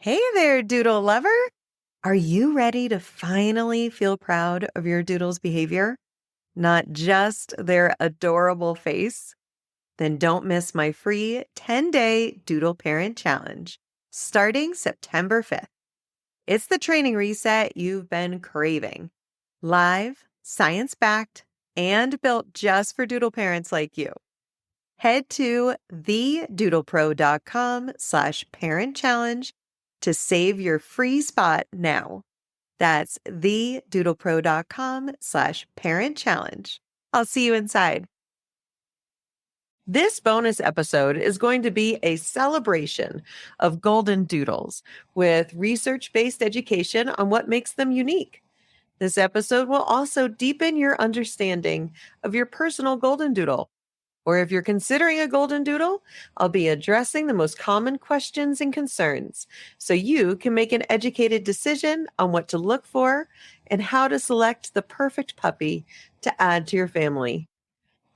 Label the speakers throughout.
Speaker 1: Hey there, Doodle lover. Are you ready to finally feel proud of your Doodle's behavior? Not just their adorable face? Then don't miss my free 10-day Doodle Parent Challenge starting September 5th. It's the training reset you've been craving. Live, science-backed, and built just for Doodle parents like you. Head to thedoodlepro.com/parent challenge to save your free spot now. That's thedoodlepro.com/parent challenge. I'll see you inside. This bonus episode is going to be a celebration of Goldendoodles with research-based education on what makes them unique. This episode will also deepen your understanding of your personal Goldendoodle. Or if you're considering a Goldendoodle, I'll be addressing the most common questions and concerns so you can make an educated decision on what to look for and how to select the perfect puppy to add to your family.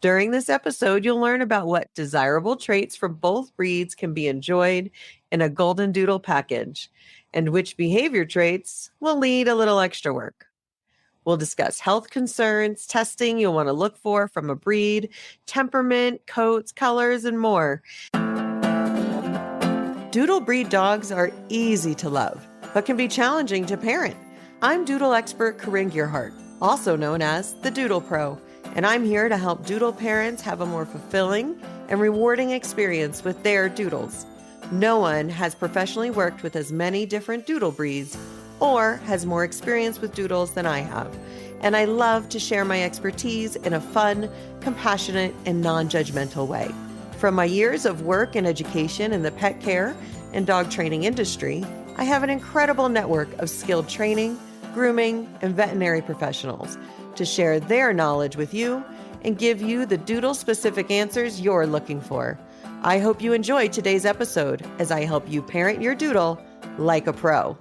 Speaker 1: During this episode, you'll learn about what desirable traits from both breeds can be enjoyed in a Goldendoodle package and which behavior traits will need a little extra work. We'll discuss health concerns, testing you'll want to look for from a breed, temperament, coats, colors, and more. Doodle breed dogs are easy to love, but can be challenging to parent. I'm Doodle expert Corinne Gearhart, also known as the Doodle Pro, and I'm here to help Doodle parents have a more fulfilling and rewarding experience with their Doodles. No one has professionally worked with as many different Doodle breeds or has more experience with Doodles than I have. And I love to share my expertise in a fun, compassionate, and non-judgmental way. From my years of work and education in the pet care and dog training industry, I have an incredible network of skilled training, grooming, and veterinary professionals to share their knowledge with you and give you the Doodle-specific answers you're looking for. I hope you enjoy today's episode as I help you parent your Doodle like a pro.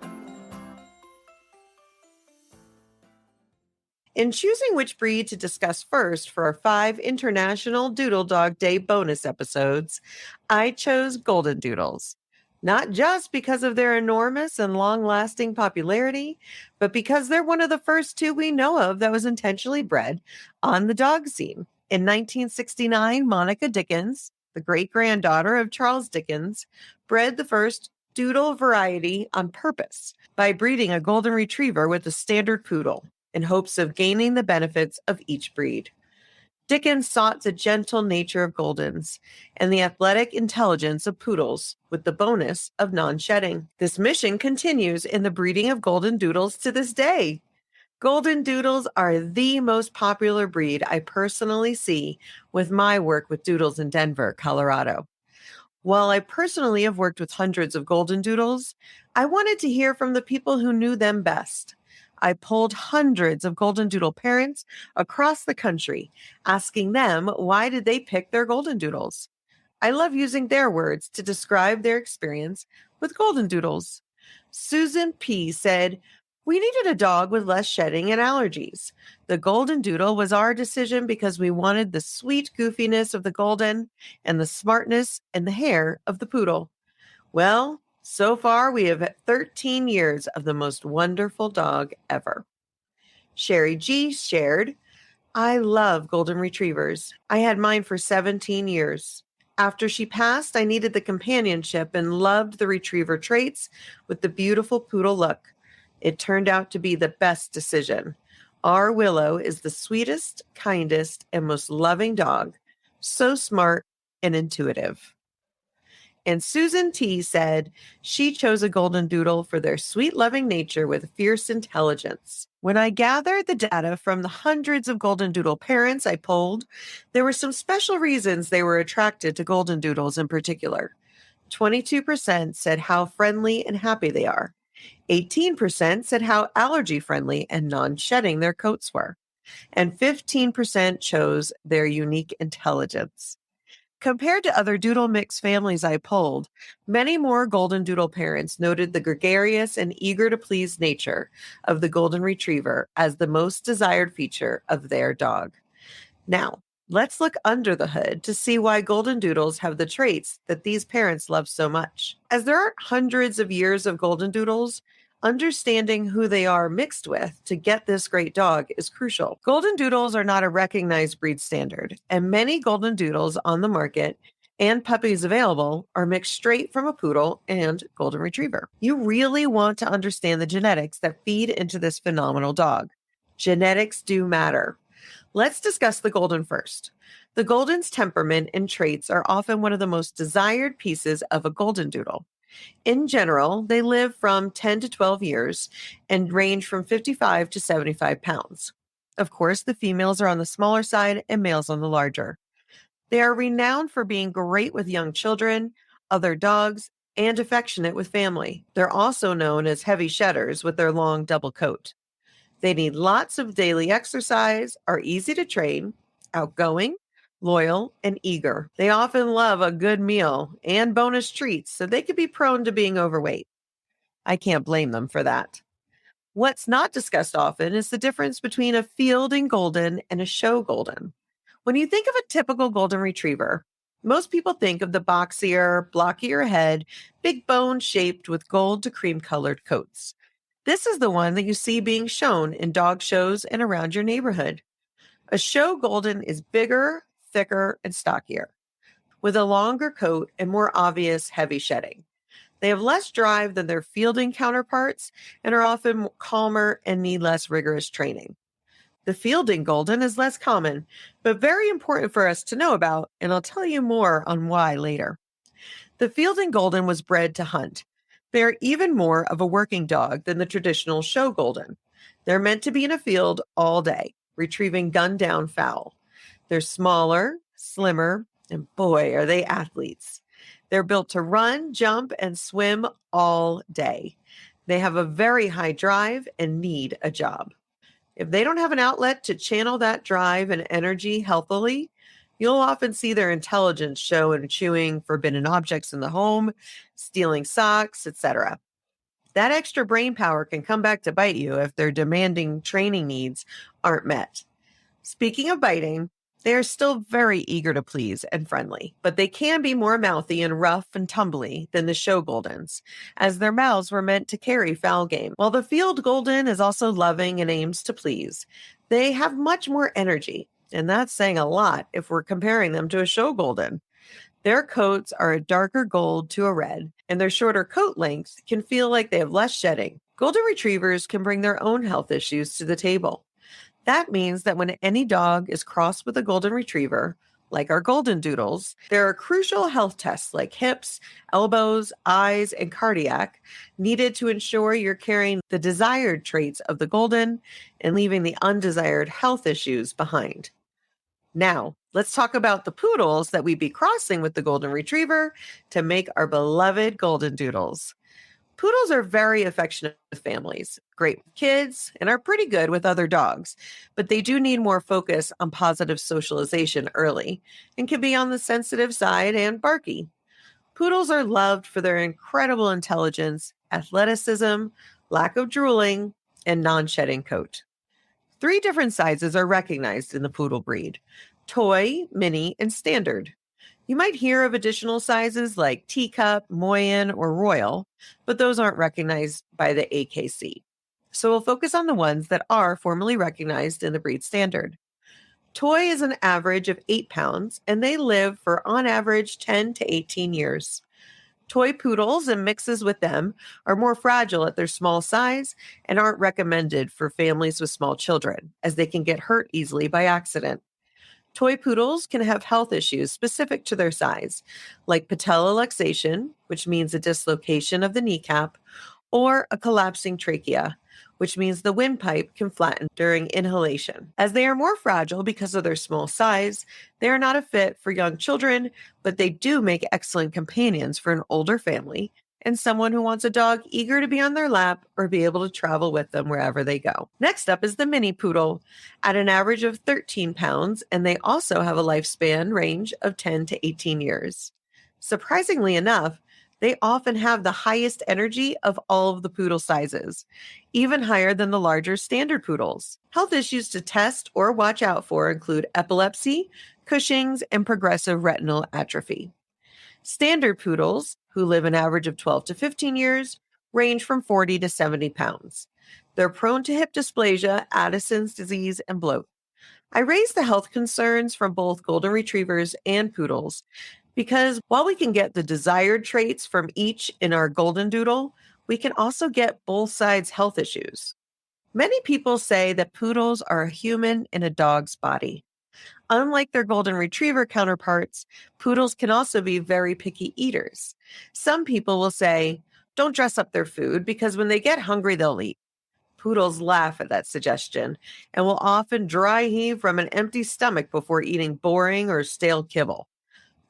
Speaker 1: In choosing which breed to discuss first for our 5 International Doodle Dog Day bonus episodes, I chose Goldendoodles. Not just because of their enormous and long-lasting popularity, but because they're one of the first 2 we know of that was intentionally bred on the dog scene. In 1969, Monica Dickens, the great-granddaughter of Charles Dickens, bred the first Doodle variety on purpose by breeding a golden retriever with a standard poodle, in hopes of gaining the benefits of each breed. Dickens sought the gentle nature of Goldens and the athletic intelligence of Poodles, with the bonus of non-shedding. This mission continues in the breeding of Goldendoodles to this day. Goldendoodles are the most popular breed I personally see with my work with Doodles in Denver, Colorado. While I personally have worked with hundreds of Goldendoodles, I wanted to hear from the people who knew them best. I polled hundreds of Goldendoodle parents across the country, asking them why did they pick their Goldendoodles. I love using their words to describe their experience with Goldendoodles. Susan P. said, "We needed a dog with less shedding and allergies. The Goldendoodle was our decision because we wanted the sweet goofiness of the Golden and the smartness and the hair of the Poodle. Well, so far, we have had 13 years of the most wonderful dog ever." Sherry G. shared, "I love golden retrievers. I had mine for 17 years. After she passed, I needed the companionship and loved the retriever traits with the beautiful poodle look. It turned out to be the best decision. Our Willow is the sweetest, kindest, and most loving dog. So smart and intuitive." And Susan T. said she chose a Goldendoodle for their sweet, loving nature with fierce intelligence. When I gathered the data from the hundreds of Goldendoodle parents I polled, there were some special reasons they were attracted to Goldendoodles in particular. 22% said how friendly and happy they are. 18% said how allergy-friendly and non-shedding their coats were. And 15% chose their unique intelligence. Compared to other Doodle mix families I polled, many more Goldendoodle parents noted the gregarious and eager-to-please nature of the Golden Retriever as the most desired feature of their dog. Now, Let's look under the hood to see why Goldendoodles have the traits that these parents love so much. As there are hundreds of years of Goldendoodles, understanding who they are mixed with to get this great dog is crucial. Goldendoodles are not a recognized breed standard, and many Goldendoodles on the market and puppies available are mixed straight from a poodle and golden retriever. You really want to understand the genetics that feed into this phenomenal dog. Genetics do matter. Let's discuss the golden first. The golden's temperament and traits are often one of the most desired pieces of a goldendoodle. In general, they live from 10 to 12 years and range from 55 to 75 pounds. Of course, the females are on the smaller side and males on the larger. They are renowned for being great with young children, other dogs, and affectionate with family. They're also known as heavy shedders with their long double coat. They need lots of daily exercise, are easy to train, outgoing, loyal, and eager. They often love a good meal and bonus treats, so they could be prone to being overweight. I can't blame them for that. What's not discussed often is the difference between a fielding golden and a show golden. When you think of a typical golden retriever, most people think of the boxier, blockier head, big bone shaped with gold to cream colored coats. This is the one that you see being shown in dog shows and around your neighborhood. A show golden is bigger, thicker, and stockier, with a longer coat and more obvious heavy shedding. They have less drive than their fielding counterparts and are often calmer and need less rigorous training. The fielding golden is less common, but very important for us to know about, and I'll tell you more on why later. The fielding golden was bred to hunt. They are even more of a working dog than the traditional show golden. They're meant to be in a field all day, retrieving gunned-down fowl. They're smaller, slimmer, and boy, are they athletes. They're built to run, jump, and swim all day. They have a very high drive and need a job. If they don't have an outlet to channel that drive and energy healthily, you'll often see their intelligence show in chewing forbidden objects in the home, stealing socks, etc. That extra brain power can come back to bite you if their demanding training needs aren't met. Speaking of biting, they are still very eager to please and friendly, but they can be more mouthy and rough and tumbly than the show goldens, as their mouths were meant to carry foul game. While the field golden is also loving and aims to please, they have much more energy, and that's saying a lot if we're comparing them to a show golden. Their coats are a darker gold to a red, and their shorter coat length can feel like they have less shedding. Golden retrievers can bring their own health issues to the table. That means that when any dog is crossed with a golden retriever, like our Goldendoodles, there are crucial health tests like hips, elbows, eyes, and cardiac needed to ensure you're carrying the desired traits of the golden and leaving the undesired health issues behind. Now, let's talk about the poodles that we'd be crossing with the golden retriever to make our beloved Goldendoodles. Poodles are very affectionate with families, great with kids, and are pretty good with other dogs, but they do need more focus on positive socialization early and can be on the sensitive side and barky. Poodles are loved for their incredible intelligence, athleticism, lack of drooling, and non-shedding coat. 3 different sizes are recognized in the poodle breed: toy, mini, and standard. You might hear of additional sizes like teacup, Moyen, or royal, but those aren't recognized by the AKC. So we'll focus on the ones that are formally recognized in the breed standard. Toy is an average of 8 pounds, and they live for on average 10 to 18 years. Toy poodles and mixes with them are more fragile at their small size and aren't recommended for families with small children, as they can get hurt easily by accident. Toy poodles can have health issues specific to their size, like patelloluxation, which means a dislocation of the kneecap, or a collapsing trachea, which means the windpipe can flatten during inhalation. As they are more fragile because of their small size, they are not a fit for young children, but they do make excellent companions for an older family and someone who wants a dog eager to be on their lap or be able to travel with them wherever they go. Next up is the mini poodle, at an average of 13 pounds, and they also have a lifespan range of 10 to 18 years. Surprisingly enough, they often have the highest energy of all of the poodle sizes, even higher than the larger standard poodles. Health issues to test or watch out for include epilepsy, Cushing's, and progressive retinal atrophy. Standard poodles, who live an average of 12 to 15 years, range from 40 to 70 pounds. They're prone to hip dysplasia, Addison's disease, and bloat. I raise the health concerns from both golden retrievers and poodles because while we can get the desired traits from each in our Goldendoodle, we can also get both sides' health issues. Many people say that poodles are a human in a dog's body. Unlike their golden retriever counterparts, poodles can also be very picky eaters. Some people will say, don't dress up their food because when they get hungry, they'll eat. Poodles laugh at that suggestion and will often dry heave from an empty stomach before eating boring or stale kibble.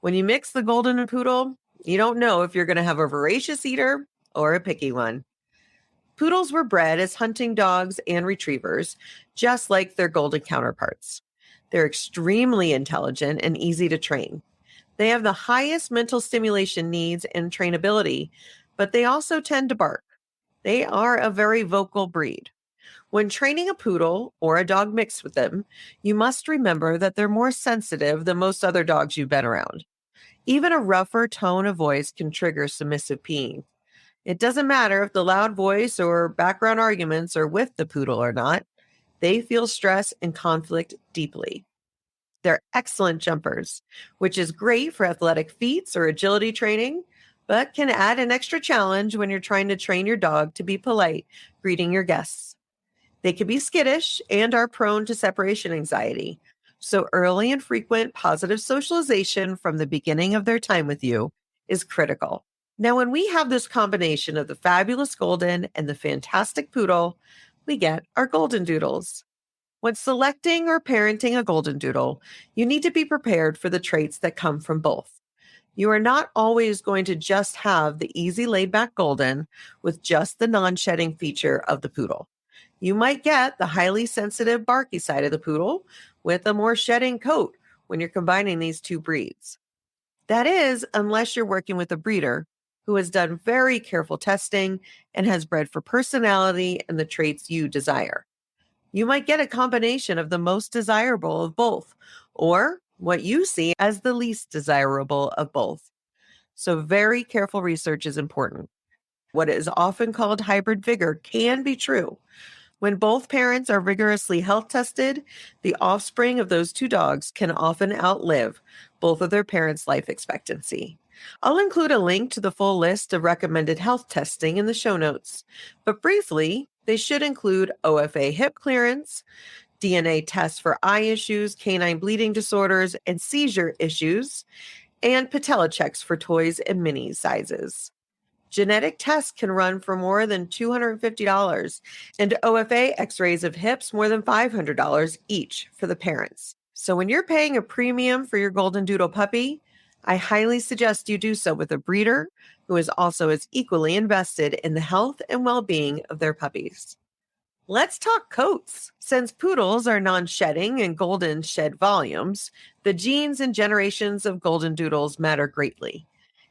Speaker 1: When you mix the golden and poodle, you don't know if you're going to have a voracious eater or a picky one. Poodles were bred as hunting dogs and retrievers, just like their golden counterparts. They're extremely intelligent and easy to train. They have the highest mental stimulation needs and trainability, but they also tend to bark. They are a very vocal breed. When training a poodle or a dog mixed with them, you must remember that they're more sensitive than most other dogs you've been around. Even a rougher tone of voice can trigger submissive peeing. It doesn't matter if the loud voice or background arguments are with the poodle or not. They feel stress and conflict deeply. They're excellent jumpers, which is great for athletic feats or agility training, but can add an extra challenge when you're trying to train your dog to be polite, greeting your guests. They can be skittish and are prone to separation anxiety, so early and frequent positive socialization from the beginning of their time with you is critical. Now, when we have this combination of the fabulous golden and the fantastic poodle, we get our Goldendoodles. When selecting or parenting a Goldendoodle, you need to be prepared for the traits that come from both. You are not always going to just have the easy laid-back golden with just the non-shedding feature of the poodle. You might get the highly sensitive barky side of the poodle with a more shedding coat when you're combining these two breeds. That is, unless you're working with a breeder who has done very careful testing and has bred for personality and the traits you desire. You might get a combination of the most desirable of both, or what you see as the least desirable of both. So very careful research is important. What is often called hybrid vigor can be true. When both parents are rigorously health tested, the offspring of those two dogs can often outlive both of their parents' life expectancy. I'll include a link to the full list of recommended health testing in the show notes, but briefly, they should include OFA hip clearance, DNA tests for eye issues, canine bleeding disorders, and seizure issues, and patella checks for toys and mini sizes. Genetic tests can run for more than $250, and OFA x-rays of hips more than $500 each for the parents. So when you're paying a premium for your Goldendoodle puppy, I highly suggest you do so with a breeder who is also as equally invested in the health and well-being of their puppies. Let's talk coats. Since poodles are non-shedding and golden shed volumes, the genes and generations of Goldendoodles matter greatly.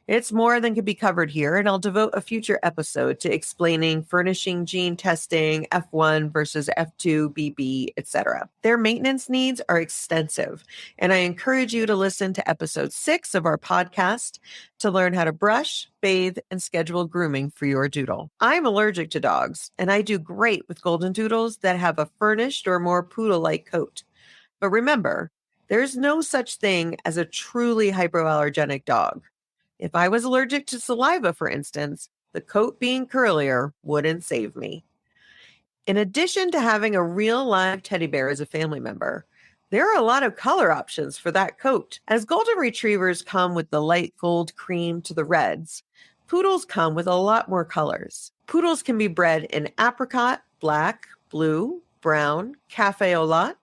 Speaker 1: It's more than can be covered here, and I'll devote a future episode to explaining furnishing gene testing, F1 versus F2, BB, etc. Their maintenance needs are extensive, and I encourage you to listen to episode 6 of our podcast to learn how to brush, bathe, and schedule grooming for your doodle. I'm allergic to dogs, and I do great with Goldendoodles that have a furnished or more poodle-like coat. But remember, there's no such thing as a truly hypoallergenic dog. If I was allergic to saliva, for instance, the coat being curlier wouldn't save me. In addition to having a real live teddy bear as a family member, there are a lot of color options for that coat. As golden retrievers come with the light gold cream to the reds, poodles come with a lot more colors. Poodles can be bred in apricot, black, blue, brown, cafe au lait,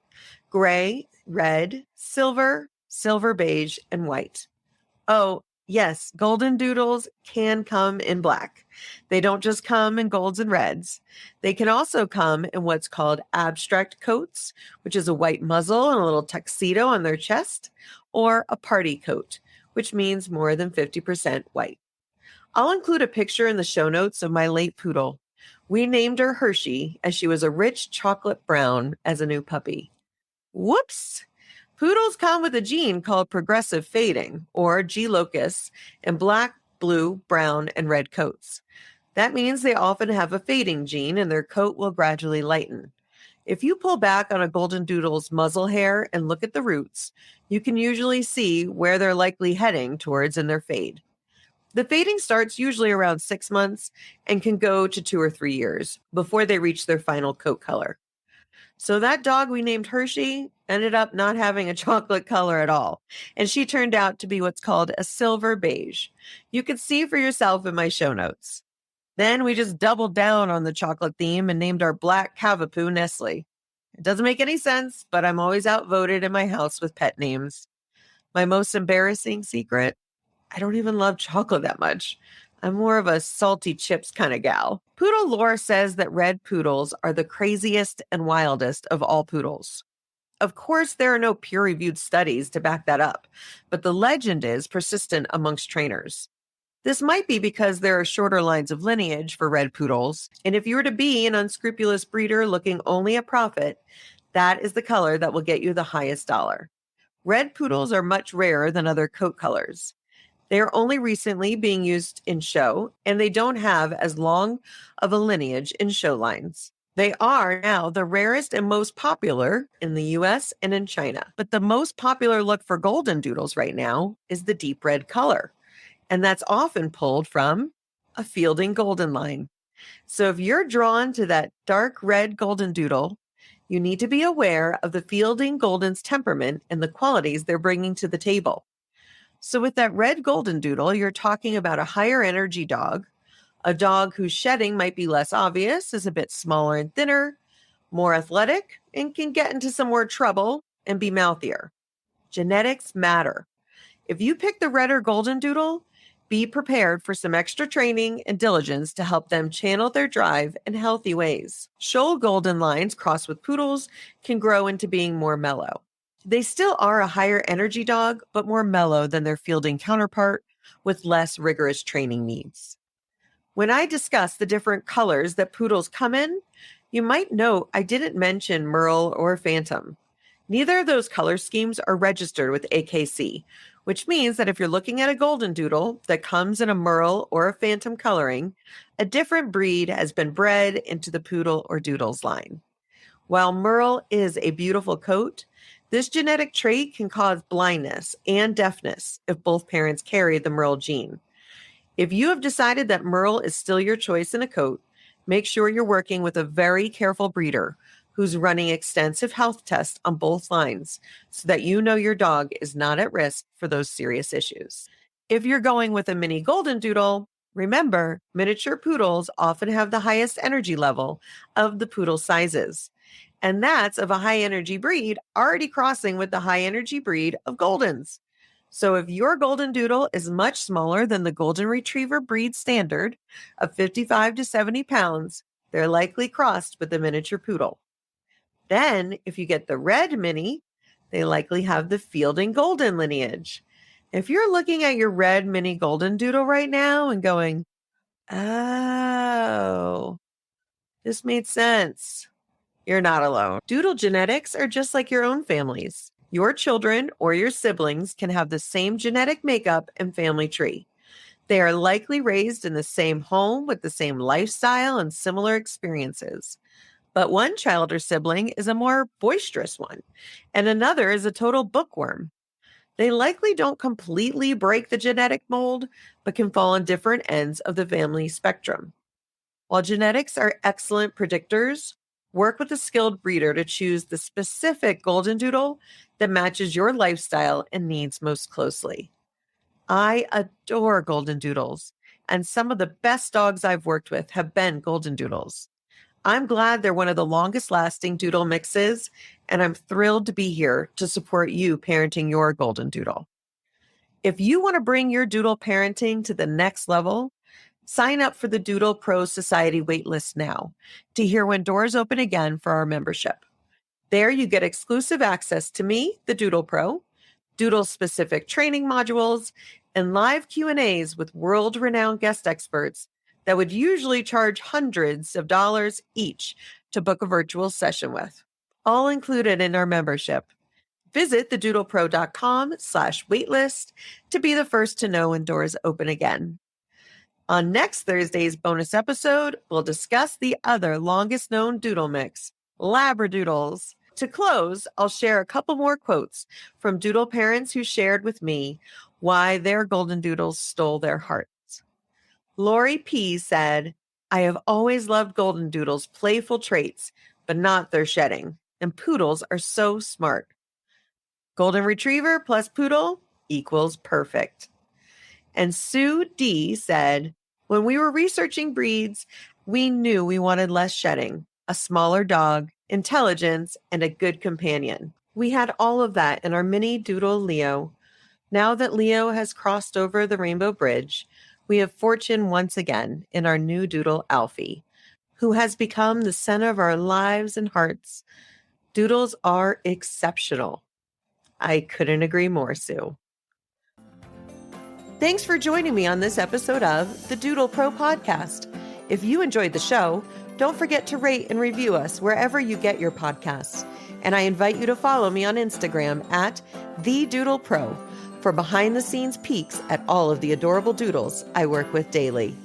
Speaker 1: gray, red, silver, silver beige, and white. Oh, yes, Goldendoodles can come in black. They don't just come in golds and reds. They can also come in what's called abstract coats, which is a white muzzle and a little tuxedo on their chest, or a party coat, which means more than 50% white. I'll include a picture in the show notes of my late poodle. We named her Hershey as she was a rich chocolate brown as a new puppy. Whoops! Poodles come with a gene called progressive fading, or G locus, in black, blue, brown, and red coats. That means they often have a fading gene and their coat will gradually lighten. If you pull back on a Goldendoodle's muzzle hair and look at the roots, you can usually see where they're likely heading towards in their fade. The fading starts usually around 6 months and can go to 2 or 3 years before they reach their final coat color. So that dog we named Hershey ended up not having a chocolate color at all, and she turned out to be what's called a silver beige. You can see for yourself in my show notes. Then we just doubled down on the chocolate theme and named our black Cavapoo Nestle. It doesn't make any sense, but I'm always outvoted in my house with pet names. My most embarrassing secret? I don't even love chocolate that much. I'm more of a salty chips kind of gal. Poodle lore says that red poodles are the craziest and wildest of all poodles. Of course, there are no peer-reviewed studies to back that up, but the legend is persistent amongst trainers. This might be because there are shorter lines of lineage for red poodles, and if you were to be an unscrupulous breeder looking only at profit, that is the color that will get you the highest dollar. Red poodles are much rarer than other coat colors. They are only recently being used in show, and they don't have as long of a lineage in show lines. They are now the rarest and most popular in the US and in China. But the most popular look for Goldendoodles right now is the deep red color. And that's often pulled from a Fielding Golden line. So if you're drawn to that dark red Goldendoodle, you need to be aware of the Fielding Golden's temperament and the qualities they're bringing to the table. So with that red Goldendoodle, you're talking about a higher energy dog, a dog whose shedding might be less obvious, is a bit smaller and thinner, more athletic, and can get into some more trouble and be mouthier. Genetics matter. If you pick the red or Goldendoodle, be prepared for some extra training and diligence to help them channel their drive in healthy ways. Shoal Golden lines crossed with poodles can grow into being more mellow. They still are a higher energy dog, but more mellow than their Fielding counterpart with less rigorous training needs. When I discuss the different colors that poodles come in, you might note I didn't mention Merle or Phantom. Neither of those color schemes are registered with AKC, which means that if you're looking at a Goldendoodle that comes in a Merle or a Phantom coloring, a different breed has been bred into the Poodle or Doodles line. While Merle is a beautiful coat, this genetic trait can cause blindness and deafness if both parents carry the Merle gene. If you have decided that Merle is still your choice in a coat, make sure you're working with a very careful breeder who's running extensive health tests on both lines so that you know your dog is not at risk for those serious issues. If you're going with a mini Goldendoodle, remember, miniature poodles often have the highest energy level of the poodle sizes. And that's of a high energy breed already crossing with the high energy breed of Goldens. So if your Goldendoodle is much smaller than the Golden Retriever breed standard of 55 to 70 pounds, they're likely crossed with the miniature poodle. Then, if you get the red mini, they likely have the Fielding Golden lineage. If you're looking at your red mini Goldendoodle right now and going, oh, this made sense, you're not alone. Doodle genetics are just like your own families. Your children or your siblings can have the same genetic makeup and family tree. They are likely raised in the same home with the same lifestyle and similar experiences. But one child or sibling is a more boisterous one, and another is a total bookworm. They likely don't completely break the genetic mold, but can fall on different ends of the family spectrum. While genetics are excellent predictors, work with a skilled breeder to choose the specific Goldendoodle that matches your lifestyle and needs most closely. I adore Goldendoodles, and some of the best dogs I've worked with have been Goldendoodles. I'm glad they're one of the longest lasting doodle mixes, and I'm thrilled to be here to support you parenting your Goldendoodle. If you want to bring your doodle parenting to the next level, sign up for the Doodle Pro Society waitlist now to hear when doors open again for our membership. There you get exclusive access to me, the Doodle Pro, doodle-specific training modules, and live Q&As with world-renowned guest experts that would usually charge hundreds of dollars each to book a virtual session with. All included in our membership. Visit thedoodlepro.com/waitlist to be the first to know when doors open again. On next Thursday's bonus episode, we'll discuss the other longest known doodle mix, Labradoodles. To close, I'll share a couple more quotes from doodle parents who shared with me why their Goldendoodles stole their hearts. Lori P. said, "I have always loved Goldendoodles' playful traits, but not their shedding, and poodles are so smart. Golden Retriever plus Poodle equals perfect." And Sue D. said, "When we were researching breeds, we knew we wanted less shedding, a smaller dog, intelligence, and a good companion. We had all of that in our mini doodle Leo. Now that Leo has crossed over the Rainbow Bridge, we have fortune once again in our new doodle Alfie, who has become the center of our lives and hearts. Doodles are exceptional." I couldn't agree more, Sue. Thanks for joining me on this episode of the Doodle Pro Podcast. If you enjoyed the show, don't forget to rate and review us wherever you get your podcasts. And I invite you to follow me on Instagram at @TheDoodlePro for behind-the-scenes peeks at all of the adorable doodles I work with daily.